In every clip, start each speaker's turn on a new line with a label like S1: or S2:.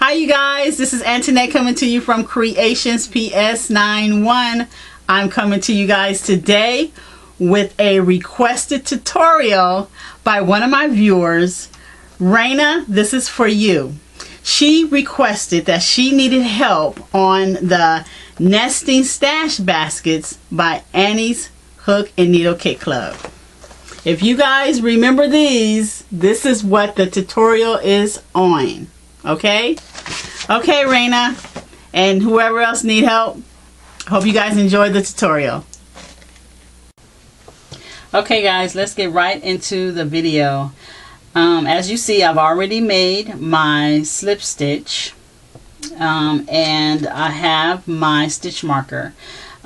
S1: Hi you guys, this is Antoinette coming to you from Creations PS91. I'm coming to you guys today with a requested tutorial by one of my viewers. Raina, this is for you. She requested that she needed help on the nesting stash baskets by Annie's Hook and Needle Kit Club. If you guys remember these, this is what the tutorial is on. Okay, Raina, and whoever else need help, hope you guys enjoyed the tutorial. Okay guys, let's get right into the video. As you see, I've already made my slip stitch, and I have my stitch marker.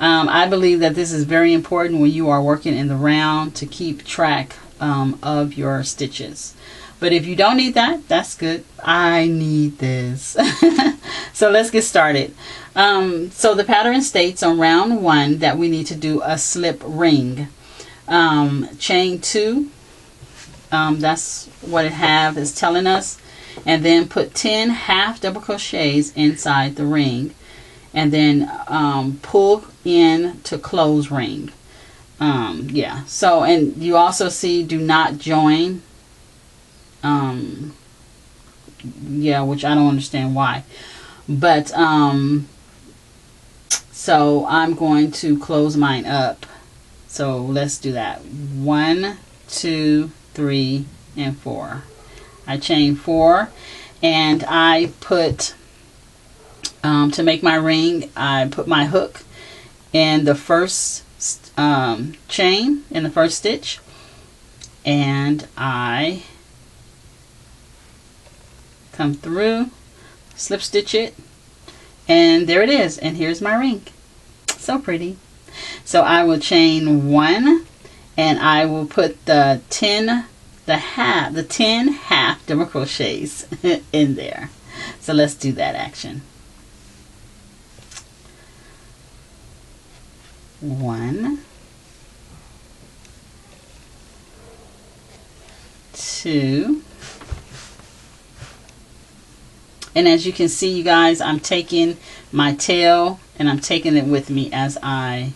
S1: I believe that this is very important when you are working in the round to keep track of your stitches. But if you don't need that, that's good. I need this. So let's get started. So the pattern states on round 1 that we need to do a slip ring. Chain 2, that's what it is telling us. And then put 10 half double crochets inside the ring. And then pull in to close ring. Yeah, so, and you also see do not join. Yeah, which I don't understand why, but so I'm going to close mine up. So let's do that. 1, 2, 3, and 4. I chain 4, and I put to make my ring, I put my hook in the first chain in the first stitch, and I come through, slip stitch it, and there it is, and here's my ring. So pretty. So I will chain 1, and I will put the 10 half double crochets in there. So let's do that action. 1, 2, and as you can see, you guys, I'm taking my tail and I'm taking it with me as I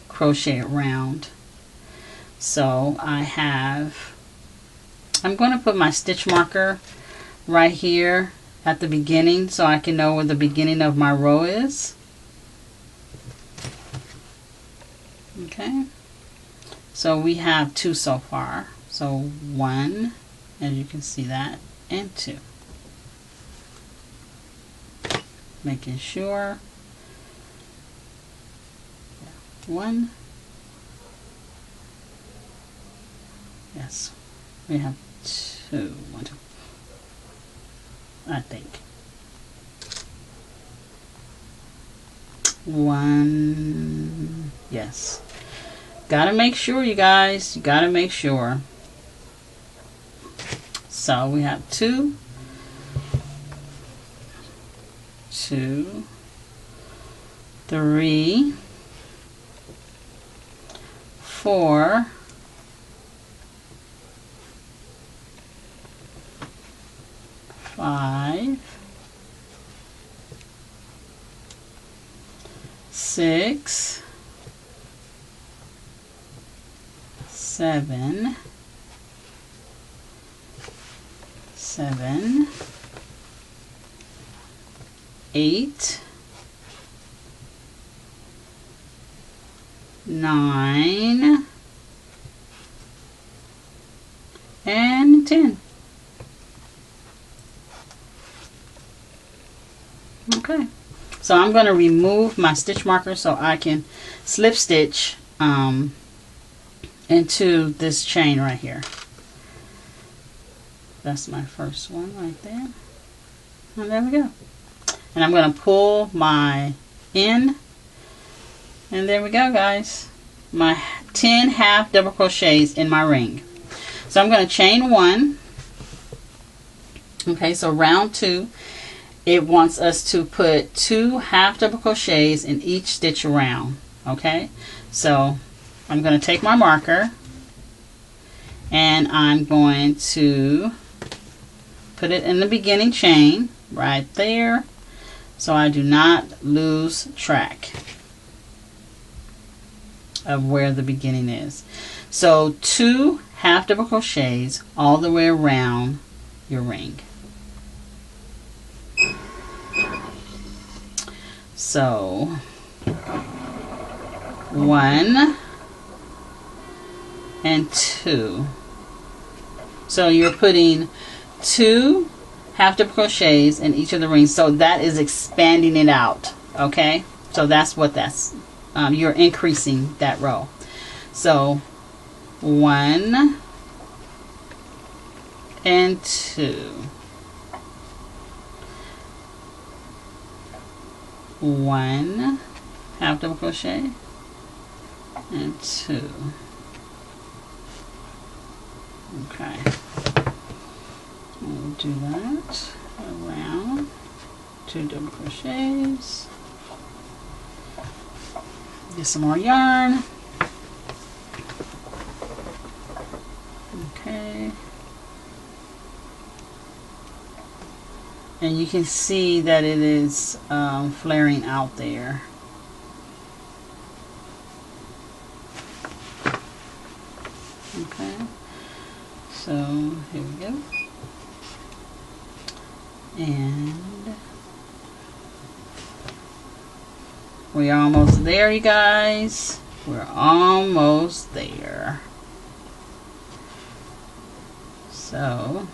S1: crochet around. So I'm going to put my stitch marker right here at the beginning so I can know where the beginning of my row is. Okay, so we have 2 so far. So 1, as you can see that, and 2. Making sure. 1. Yes, we have 2. 1, 2. I think. 1. Yes. Gotta make sure, you guys. You gotta make sure. So we have 2, 2, 3, 4, 5, 6, 7, 8, 9, and 10. Okay, so I'm going to remove my stitch marker so I can slip stitch into this chain right here. That's my first one right there, and there we go. And I'm going to pull my in, and there we go, guys, my 10 half double crochets in my ring. So I'm going to chain 1. Okay, so round 2, it wants us to put 2 half double crochets in each stitch around. Okay, so I'm going to take my marker and I'm going to put it in the beginning chain, right there, so I do not lose track of where the beginning is. So 2 half double crochets all the way around your ring. So 1 and 2. So you're putting 2 half double crochets in each of the rings, so that is expanding it out. Okay, so that's what that's you're increasing that row. So 1 and 2, 1 half double crochet and 2. Okay, we'll do that around 2 double crochets. Get some more yarn. Okay, and you can see that it is flaring out there. Okay, so here we go, and we are almost there, you guys. We're almost there. So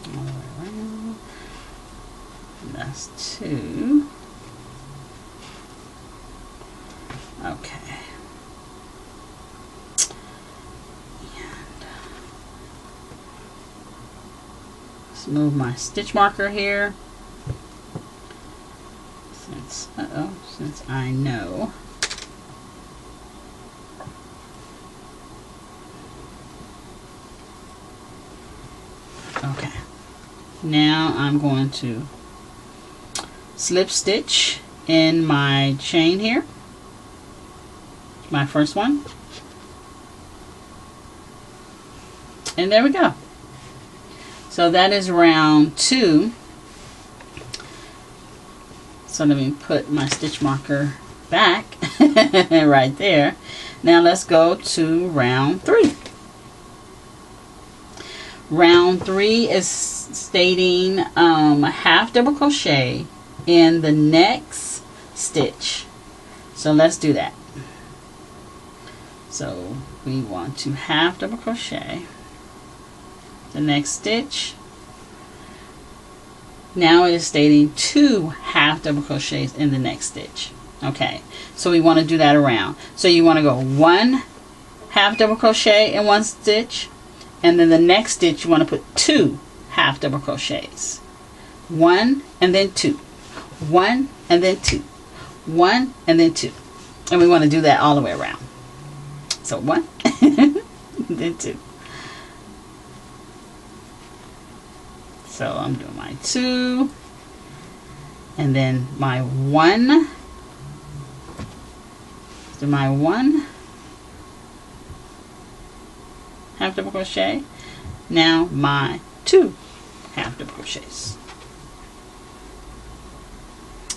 S1: all the way around. And that's 2. Okay. And let's move my stitch marker here. Since I know. Okay. Now I'm going to slip stitch in my chain here. My first one. And there we go. So that is round 2. So let me put my stitch marker back right there. Now let's go to round 3. Round 3 is stating half double crochet in the next stitch. So let's do that. So we want to half double crochet the next stitch. Now it is stating 2 half double crochets in the next stitch. Okay, so we want to do that around. So you want to go 1 half double crochet in one stitch, and then the next stitch you want to put 2 half double crochets. 1 and then 2. 1 and then 2. 1 and then 2. And we want to do that all the way around. So 1 then 2. So I'm doing my 2 and then my 1. Do my 1 half double crochet. Now my 2 half double crochets.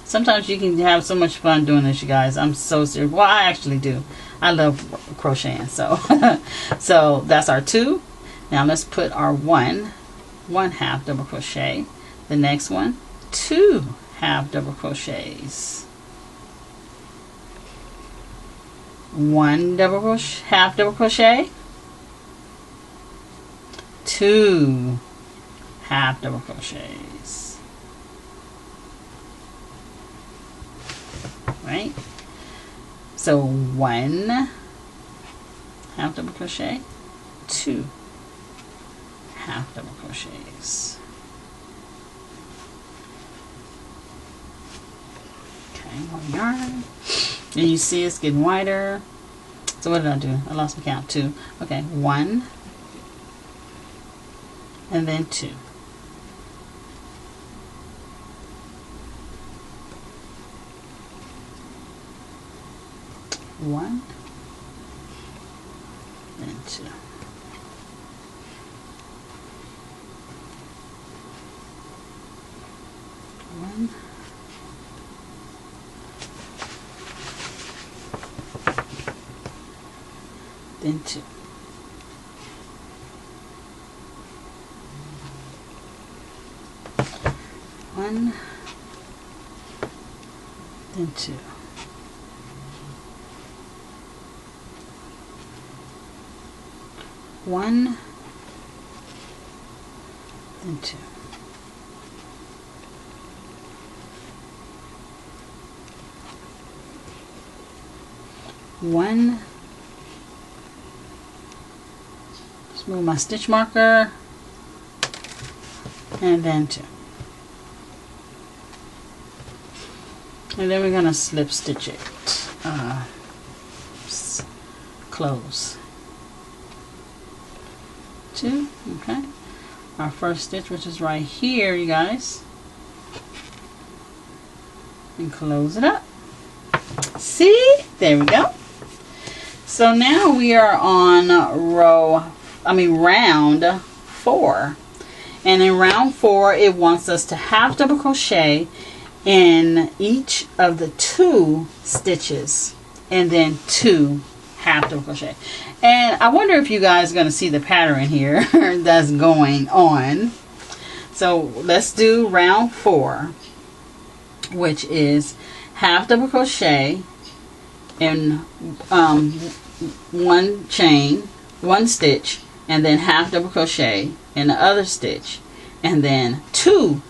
S1: Sometimes you can have so much fun doing this, you guys. I'm so serious. Well, I actually do. I love crocheting. So so that's our 2. Now let's put our 1 half double crochet. The next one, 2 half double crochets. 1 half double crochet. 2 half double crochets. Right? So 1 half double crochet, 2 half double crochets. Okay, more yarn. And you see it's getting wider. So what did I do? I lost my count. 2. Okay, 1 and then 2. 1 2. One, then 2. One, then 2. One, then 2. One, just move my stitch marker, and then 2. And then we're going to slip stitch it, close. 2, okay. Our first stitch, which is right here, you guys, and close it up. See, there we go. So now we are on round 4, and in round 4 it wants us to half double crochet in each of the 2 stitches, and then 2 half double crochet. And I wonder if you guys are going to see the pattern here that's going on. So let's do round 4, which is half double crochet in one chain, one stitch, and then half double crochet in the other stitch, and then 2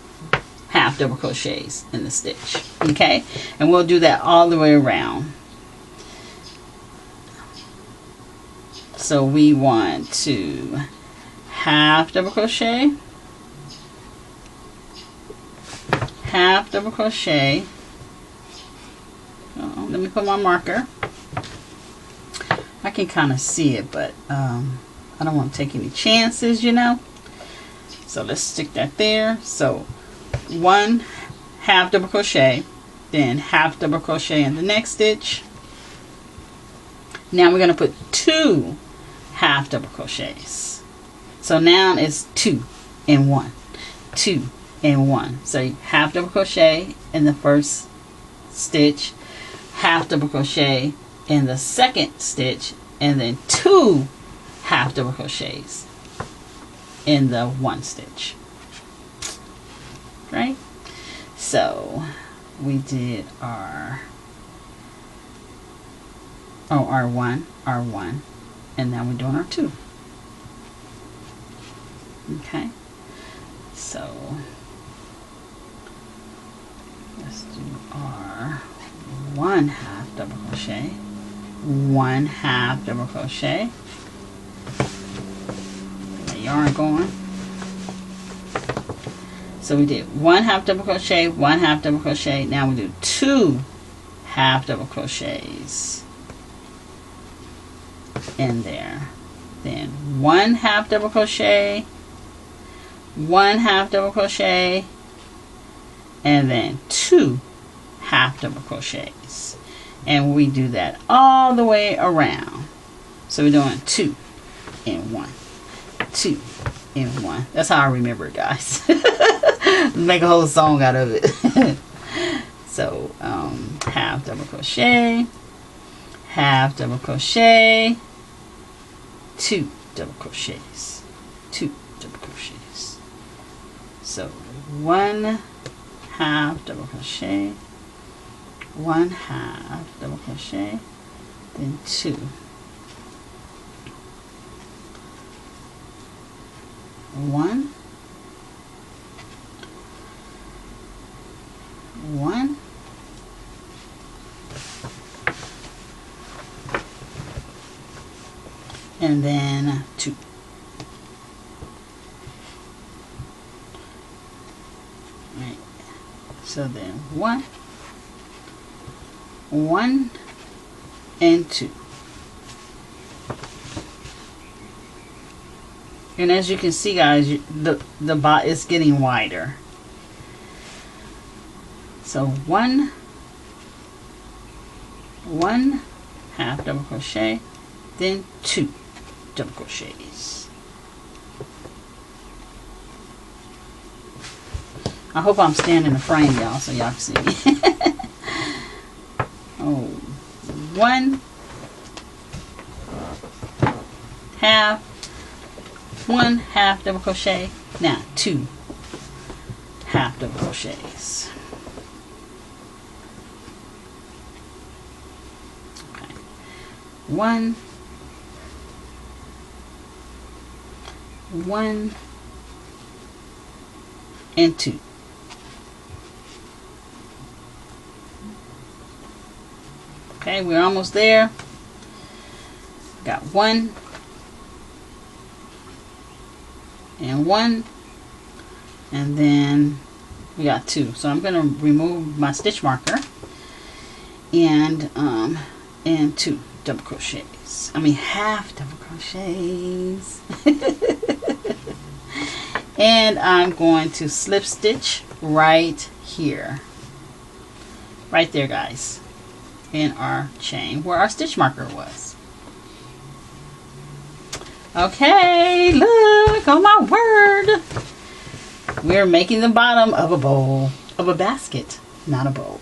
S1: half double crochets in the stitch. Okay, and we'll do that all the way around. So we want to half double crochet, half double crochet. Oh, let me put my marker. I can kind of see it, but I don't want to take any chances, you know. So let's stick that there. So 1 half double crochet, then half double crochet in the next stitch. Now we're going to put 2 half double crochets. So now it's 2 and 1, 2 and 1. So you half double crochet in the first stitch, half double crochet in the second stitch, and then 2 half double crochets in the one stitch. Right? So we did our R1, and now we're doing our 2. Okay, so let's do our 1 half double crochet, 1 half double crochet. Get my yarn going. So we did 1 half double crochet, 1 half double crochet. Now we do 2 half double crochets in there. Then 1 half double crochet, 1 half double crochet, and then 2 half double crochets. And we do that all the way around. So we're doing 2 and 1, 2 and 1. That's how I remember it, guys. Make a whole song out of it. So half double crochet, half double crochet, 2 double crochets, 2 double crochets. So 1 half double crochet, 1 half double crochet, then 2. 1, 1, and then 2. Right. So then 1, 1, and 2. And as you can see, guys, the bot is getting wider. So 1, 1 half double crochet, then 2. double crochets. I hope I'm staying in the frame, y'all, so y'all can see me. Oh, 1 half, 1 half double crochet. Now 2 half double crochets. Okay. 1, 1, and 2. Okay, we're almost there. Got 1 and 1, and then we got 2. So I'm going to remove my stitch marker and 2 double crochets. I mean half double crochets. And I'm going to slip stitch right here, right there, guys, in our chain where our stitch marker was. Okay, look, oh my word, we're making the bottom of a bowl, of a basket, not a bowl.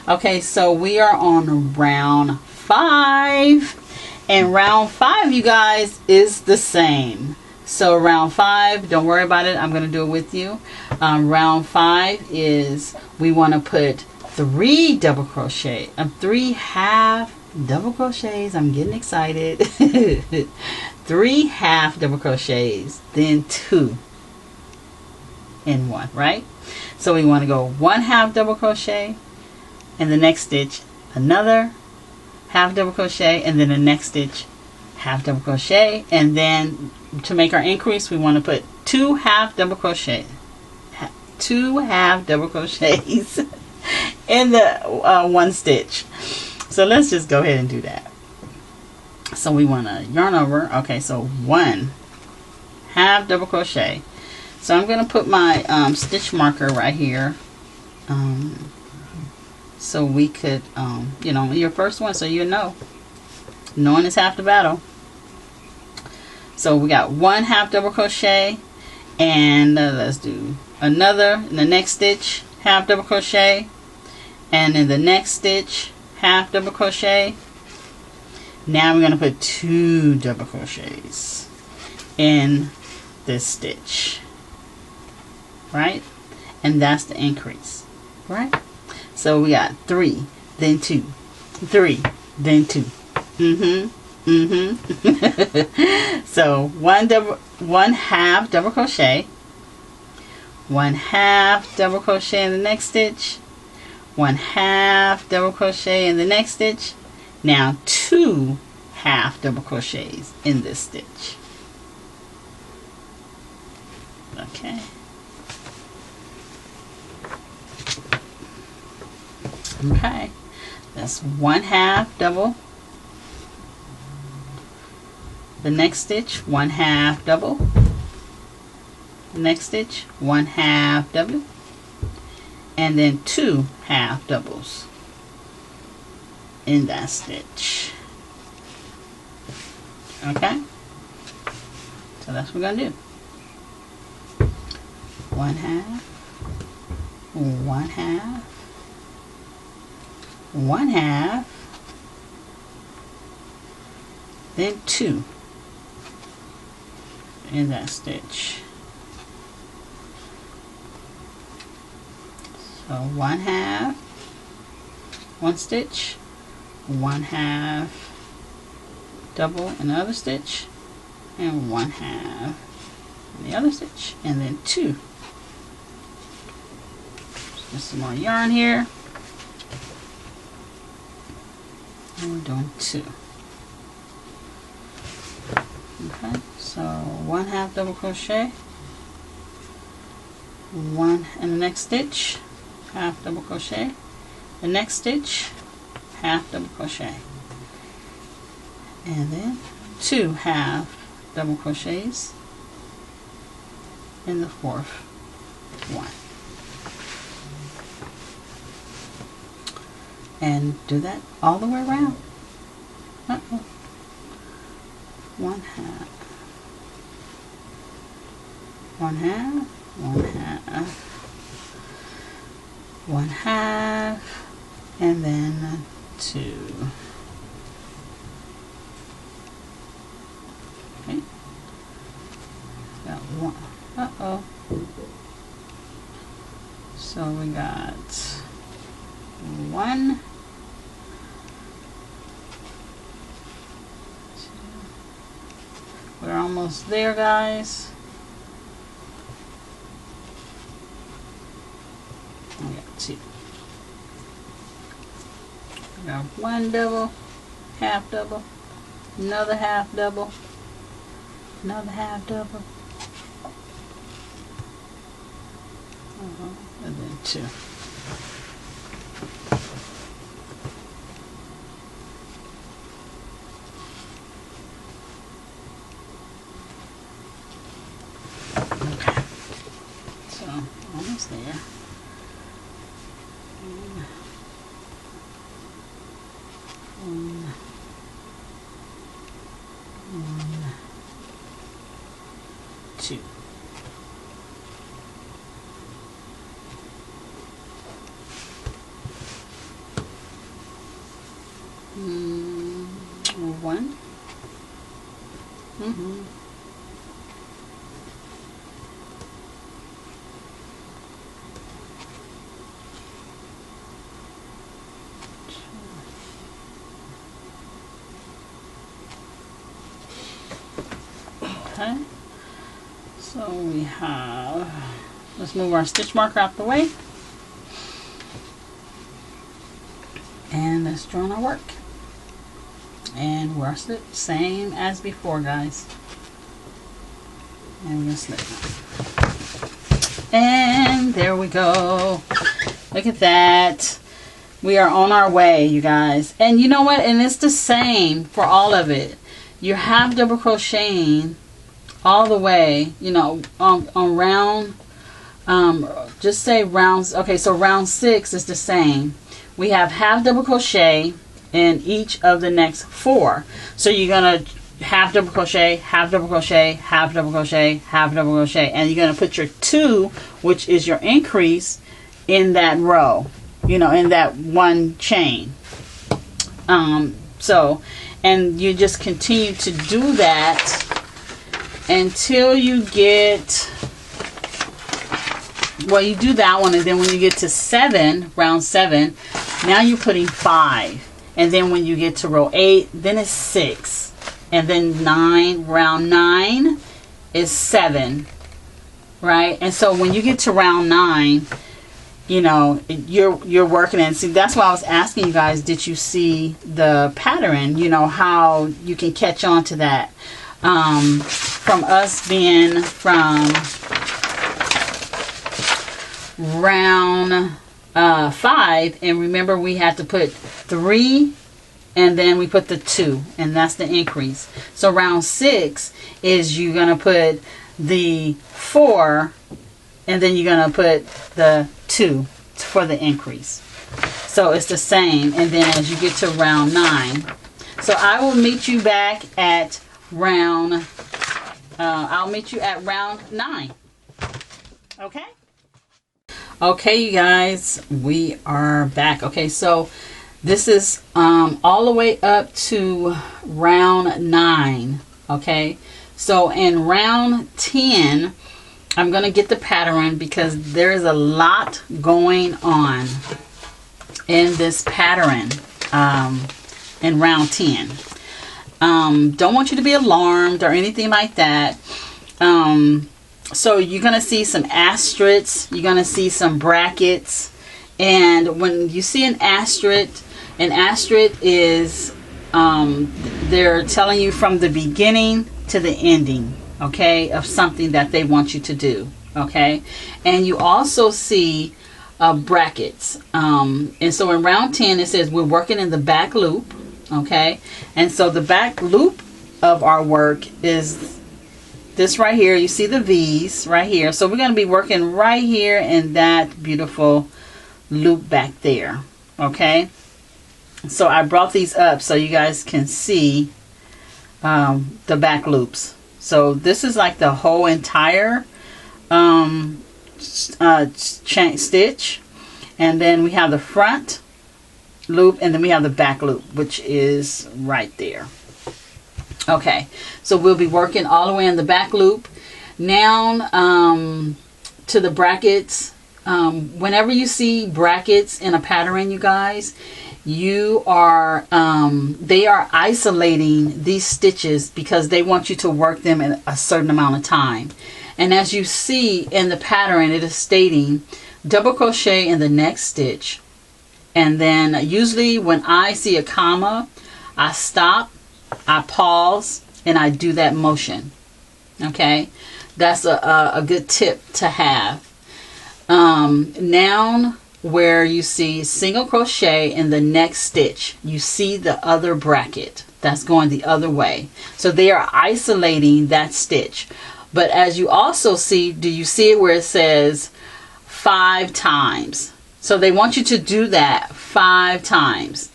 S1: Okay, so we are on round 5, and round 5, you guys, is the same. So round 5, don't worry about it, I'm going to do it with you. Round 5 is, we want to put 3 double crochet, 3 half double crochets. I'm getting excited. 3 half double crochets, then 2 in 1, right? So we want to go 1 half double crochet, and the next stitch another half double crochet, and then the next stitch half double crochet, and then to make our increase we want to put 2 half double crochet, 2 half double crochets in the 1 stitch. So let's just go ahead and do that. So we want to yarn over. Okay, so 1 half double crochet. So I'm going to put my stitch marker right here, so we could you know, your first one, so you know, knowing is half the battle. So we got 1 half double crochet, and let's do another in the next stitch, half double crochet, and in the next stitch half double crochet. Now we're going to put 2 double crochets in this stitch, right? And that's the increase, right? So we got 3, then 2, 3, then 2. So 1 half double crochet, 1 half double crochet in the next stitch, 1 half double crochet in the next stitch. Now 2 half double crochets in this stitch. Okay. Okay, that's 1 half double. The next stitch, 1 half double. The next stitch, 1 half double, and then 2 half doubles in that stitch. Okay, so that's what we're gonna do. 1 half, 1 half, 1 half, then 2 in that stitch. So 1 half, 1 stitch, 1 half double in the other stitch, and 1 half in the other stitch, and then 2. Just some more yarn here, and we're doing 2. Okay, so 1 half double crochet, 1 in the next stitch, half double crochet, the next stitch, half double crochet, and then 2 half double crochets in the 4th one, and do that all the way around. 1 half, 1 half, 1 half, 1 half, and then 2. Okay. Got 1. Uh-oh. So we got 1, 2. We're almost there, guys. We got 2. We got 1 double, half double, another half double, another half double, and then 2. Okay, so almost there. 1, 2. One. Okay, so we have, let's move our stitch marker out the way, and let's join our work, and we're slip same as before, guys, and we're gonna slip, and there we go. Look at that. We are on our way, you guys. And you know what, and it's the same for all of it. You're half double crocheting all the way, you know, on round, just say rounds. Okay, so round 6 is the same. We have half double crochet in each of the next 4. So you're gonna half double crochet, half double crochet, half double crochet, half double crochet, and you're gonna put your 2, which is your increase, in that row, you know, in that one chain. So, and you just continue to do that until you get, well, you do that one, and then when you get to 7, round 7, now you're putting 5, and then when you get to row 8, then it's 6, and then 9, round 9 is 7, right? And so when you get to round 9, you know, you're working, and see, that's why I was asking you guys, did you see the pattern, you know, how you can catch on to that. From us being from round 5, and remember we had to put 3, and then we put the 2, and that's the increase. So round 6 is you're gonna put the 4, and then you're gonna put the 2 for the increase. So it's the same, and then as you get to round 9, so I will meet you back at round, I'll meet you at round 9. Okay? Okay, you guys, we are back. Okay, so this is all the way up to round 9. Okay, so in round 10, I'm going to get the pattern because there is a lot going on in this pattern in round 10. Don't want you to be alarmed or anything like that. So you're going to see some asterisks, you're going to see some brackets, and when you see an asterisk is they're telling you from the beginning to the ending, okay, of something that they want you to do, okay? And you also see brackets, and so in round 10 it says we're working in the back loop, okay? And so the back loop of our work is this right here. You see the V's right here, so we're going to be working right here in that beautiful loop back there, okay? So I brought these up so you guys can see the back loops. So this is like the whole entire stitch, and then we have the front loop, and then we have the back loop, which is right there. Okay, so we'll be working all the way in the back loop. Now to the brackets. Whenever you see brackets in a pattern, you guys, you are they are isolating these stitches because they want you to work them in a certain amount of time. And as you see in the pattern, it is stating double crochet in the next stitch, and then usually when I see a comma, I stop, I pause, and I do that motion. Okay, that's a good tip to have. Now where you see single crochet in the next stitch, you see the other bracket that's going the other way, so they are isolating that stitch. But as you also see, do you see it where it says 5 times? So they want you to do that 5 times,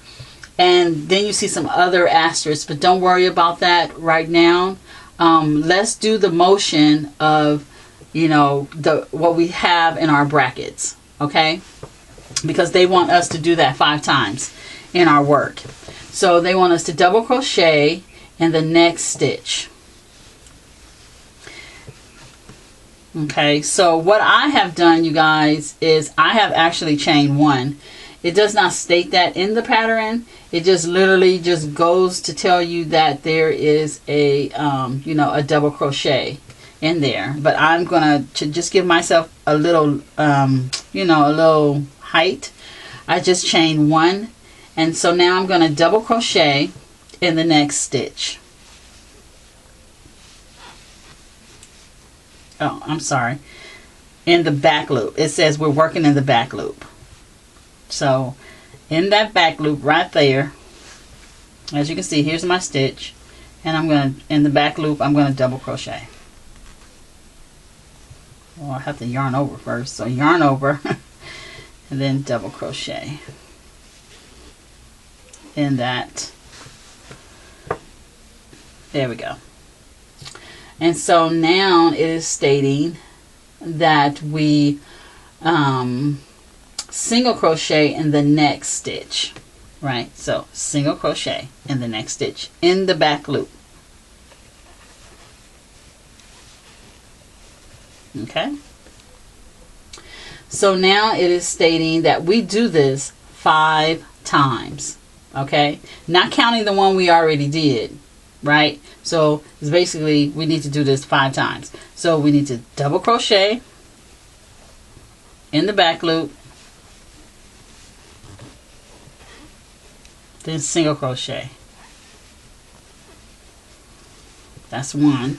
S1: and then you see some other asterisks, but don't worry about that right now. Let's do the motion of, you know, what we have in our brackets, okay? Because they want us to do that 5 times in our work. So they want us to double crochet in the next stitch. Okay, so what I have done, you guys, is I have actually chained 1. It does not state that in the pattern. It just literally just goes to tell you that there is a you know, a double crochet in there. But I'm gonna just give myself a little you know, a little height. I just chained 1, and so now I'm gonna double crochet in the next stitch. Oh, I'm sorry, in the back loop. It says we're working in the back loop. So in that back loop right there, as you can see, here's my stitch, and I'm going to, in the back loop, I'm going to double crochet. Well, I have to yarn over first, so yarn over and then double crochet in that. There we go. And so now it is stating that we single crochet in the next stitch, right? So single crochet in the next stitch in the back loop. Okay, so now it is stating that we do this 5 times. Okay, not counting the one we already did, right? So it's basically we need to do this 5 times. So we need to double crochet in the back loop, then single crochet. That's 1.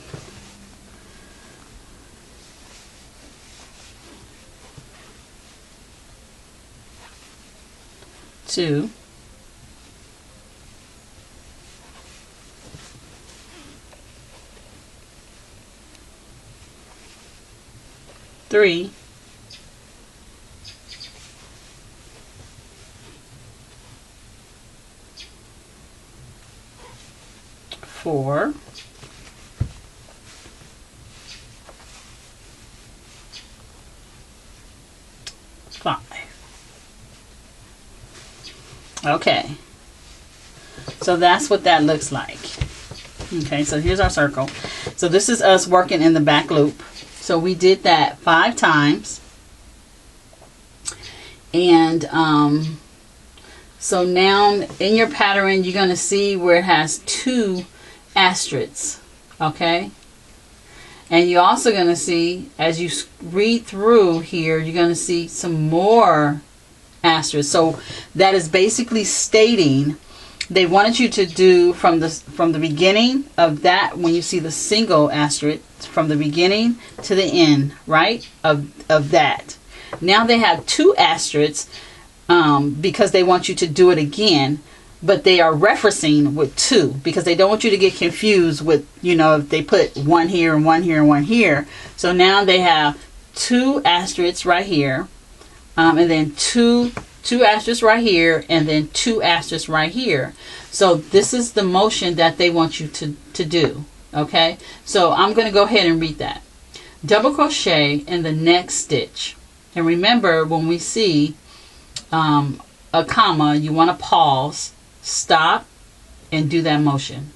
S1: Two. 3. 4. 5. Okay, so that's what that looks like. Okay, so here's our circle. So this is us working in the back loop. So we did that 5 times, and so now in your pattern you're going to see where it has 2 asterisks. Okay, and you're also going to see, as you read through here, you're going to see some more asterisks. So that is basically stating they wanted you to do from the beginning of that, when you see the single asterisk, from the beginning to the end, right, of that. Now they have 2 asterisks because they want you to do it again, but they are referencing with 2 because they don't want you to get confused with, you know, if they put 1 here and 1 here and 1 here. So now they have 2 asterisks right here, and then 2 2 asterisks right here, and then 2 asterisks right here. So this is the motion that they want you to do. Okay, so I'm going to go ahead and read that. Double crochet in the next stitch. And remember, when we see a comma, you want to pause, stop, and do that motion.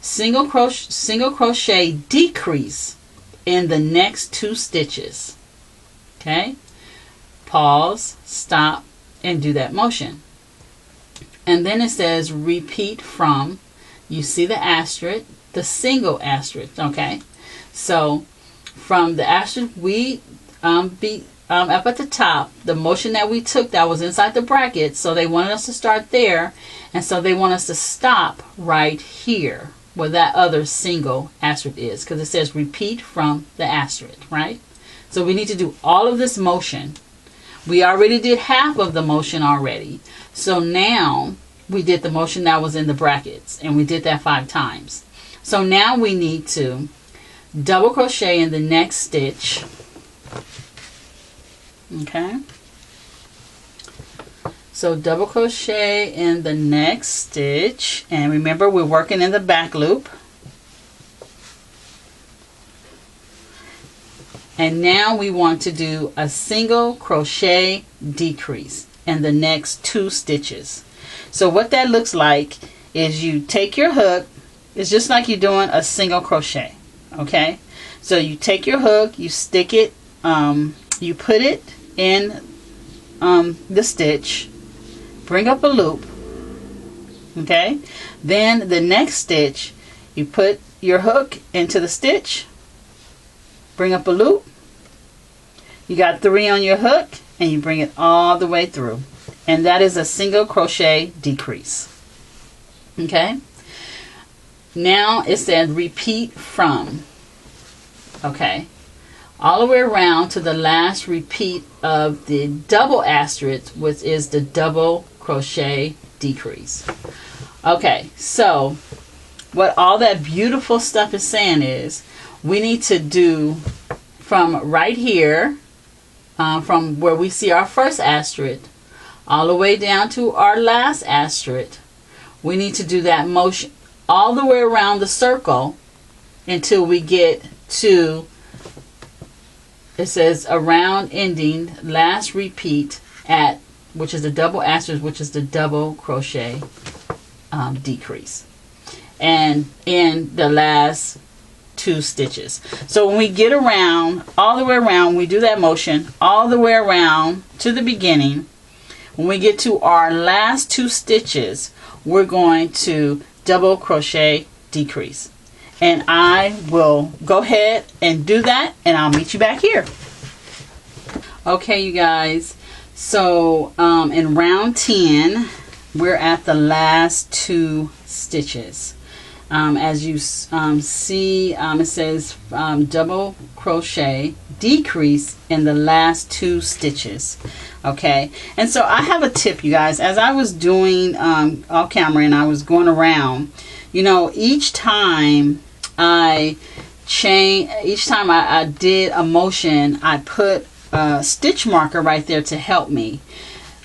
S1: Single crochet decrease in the next 2 stitches. Okay, pause, stop, and do that motion. And then it says repeat from, you see the asterisk, the single asterisk. Okay, so from the asterisk we up at the top, the motion that we took that was inside the bracket, so they wanted us to start there, and so they want us to stop right here where that other single asterisk is, because it says repeat from the asterisk, right? So we need to do all of this motion. We already did half of the motion already, so now we did the motion that was in the brackets, and we did that 5 times. So now we need to double crochet in the next stitch. Okay, so double crochet in the next stitch, and remember we're working in the back loop. And now we want to do a single crochet decrease in the next 2 stitches. So what that looks like is you take your hook, it's just like you're doing a single crochet. Okay, so you take your hook, you stick it, you put it in the stitch, bring up a loop. Okay, then the next stitch you put your hook into the stitch, bring up a loop, you got 3 on your hook, and you bring it all the way through, and that is a single crochet decrease. Okay, now it said repeat from. Okay, all the way around to the last repeat of the double asterisk, which is the double crochet decrease. Okay, so what all that beautiful stuff is saying is we need to do from right here, from where we see our first asterisk, all the way down to our last asterisk. We need to do that motion all the way around the circle until we get to, it says around ending last repeat at, which is the double asterisk, which is the double crochet decrease, and in the last 2 stitches. So when we get around, all the way around, we do that motion all the way around to the beginning. When we get to our last 2 stitches, we're going to double crochet decrease. And I will go ahead and do that, and I'll meet you back here. Okay, you guys, so in round 10, we're at the last 2 stitches. As you see, it says double crochet decrease in the last 2 stitches. Okay, and so I have a tip, you guys. As I was doing off camera and I was going around, you know, each time I did a motion, I put a stitch marker right there to help me.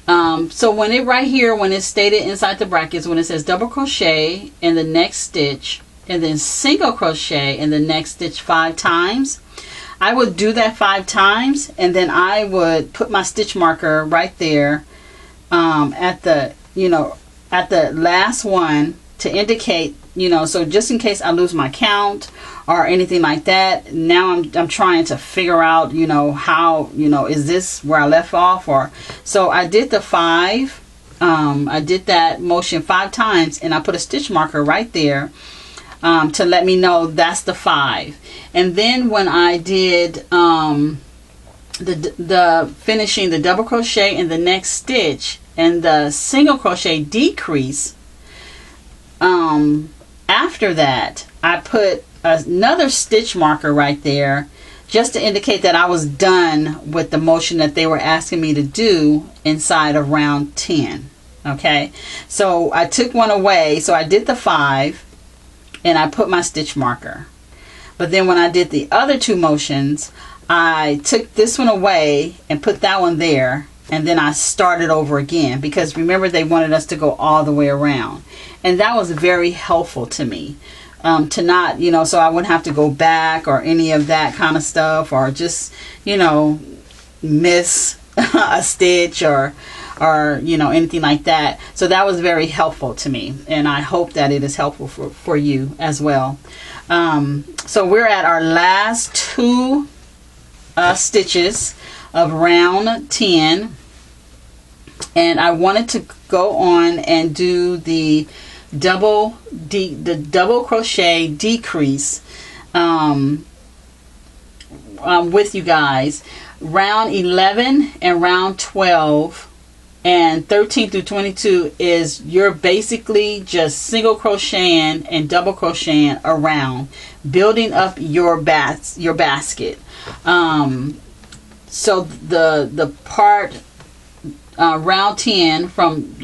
S1: So when it right here, when it's stated inside the brackets, when it says double crochet in the next stitch and then single crochet in the next stitch 5 times, I would do that 5 times, and then I would put my stitch marker right there at the, you know, at the last one to indicate, you know, so just in case I lose my count or anything like that. Now I'm trying to figure out, you know, how, you know, is this where I left off? Or so I did the 5, I did that motion 5 times, and I put a stitch marker right there to let me know that's the 5. And then when I did the finishing the double crochet in the next stitch and the single crochet decrease, after that I put another stitch marker right there just to indicate that I was done with the motion that they were asking me to do inside of round 10. Okay, so I took one away, so I did the 5 and I put my stitch marker. But then when I did the other 2 motions, I took this one away and put that one there, and then I started over again, because remember they wanted us to go all the way around, and that was very helpful to me, to not, you know, so I wouldn't have to go back or any of that kind of stuff, or just, you know, miss a stitch or you know, anything like that. So that was very helpful to me, and I hope that it is helpful for you as well. So we're at our last 2 stitches of round 10, and I wanted to go on and do the double crochet decrease with you guys. Round 11 and round 12 and 13 through 22 is you're basically just single crocheting and double crocheting around, building up your basket. So the part round 10, from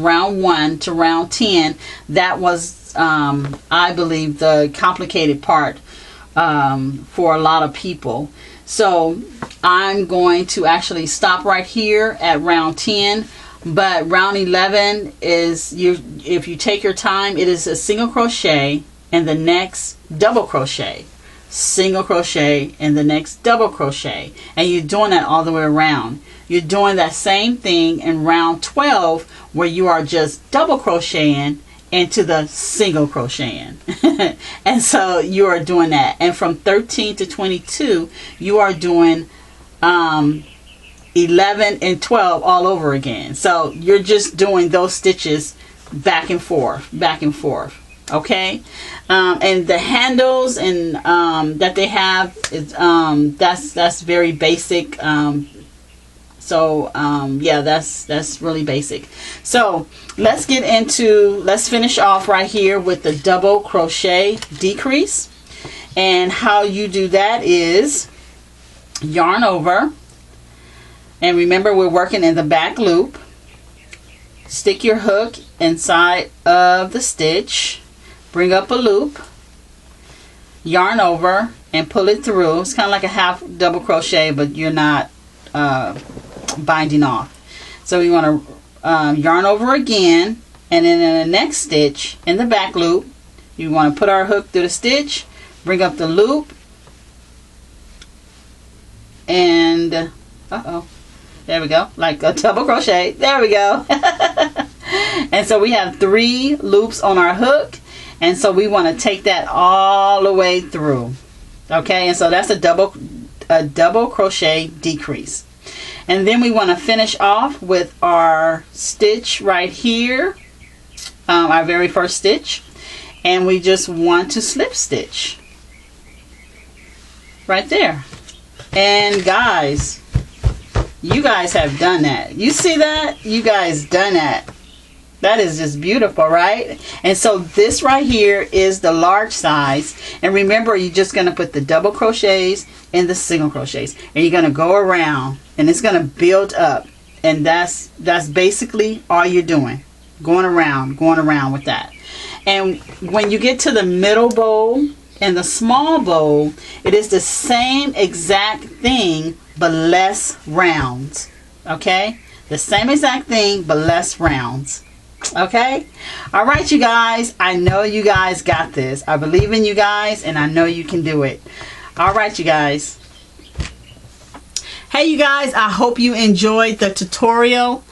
S1: round 1 to round 10, that was I believe the complicated part for a lot of people. So I'm going to actually stop right here at round 10, but round 11 is, if you take your time, it is a single crochet and the next double crochet, single crochet and the next double crochet, and you're doing that all the way around. You're doing that same thing in round 12, where you are just double crocheting into the single crocheting. And so you are doing that, and from 13 to 22 you are doing 11 and 12 all over again. So you're just doing those stitches back and forth, okay? And the handles and that they have is that's very basic. Yeah, that's really basic. So let's finish off right here with the double crochet decrease. And how you do that is yarn over, and remember we're working in the back loop. Stick your hook inside of the stitch, bring up a loop, yarn over and pull it through. It's kind of like a half double crochet, but you're not binding off. So we want to yarn over again, and then in the next stitch in the back loop you want to put our hook through the stitch, bring up the loop, and there we go, like a double crochet. There we go. And so we have 3 loops on our hook, and so we want to take that all the way through. Okay, and so that's a double crochet decrease. And then we want to finish off with our stitch right here, our very first stitch, and we just want to slip stitch right there. And guys, you guys have done that. You see that? You guys done that. That is just beautiful, right? And so this right here is the large size, and remember you're just going to put the double crochets and the single crochets, and you're going to go around, and it's going to build up, and that's basically all you're doing, going around with that. And when you get to the middle bowl and the small bowl, it is the same exact thing but less rounds. Okay, the same exact thing but less rounds. Okay, all right, you guys, I know you guys got this. I believe in you guys, and I know you can do it. All right, you guys. Hey, you guys, I hope you enjoyed the tutorial.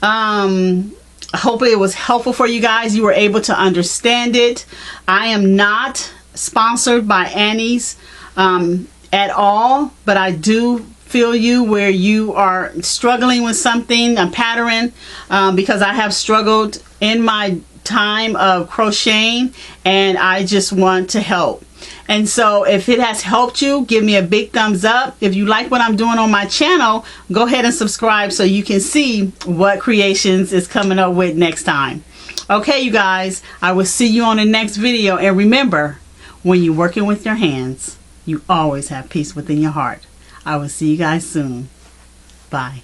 S1: Hopefully it was helpful for you guys. You were able to understand it. I am not sponsored by Annie's at all, but I do feel you where you are struggling with something, a pattern, because I have struggled in my time of crocheting, and I just want to help. And so if it has helped you, give me a big thumbs up. If you like what I'm doing on my channel, go ahead and subscribe so you can see what creations is coming up with next time. Okay, you guys, I will see you on the next video. And remember, when you're working with your hands, you always have peace within your heart. I will see you guys soon. Bye.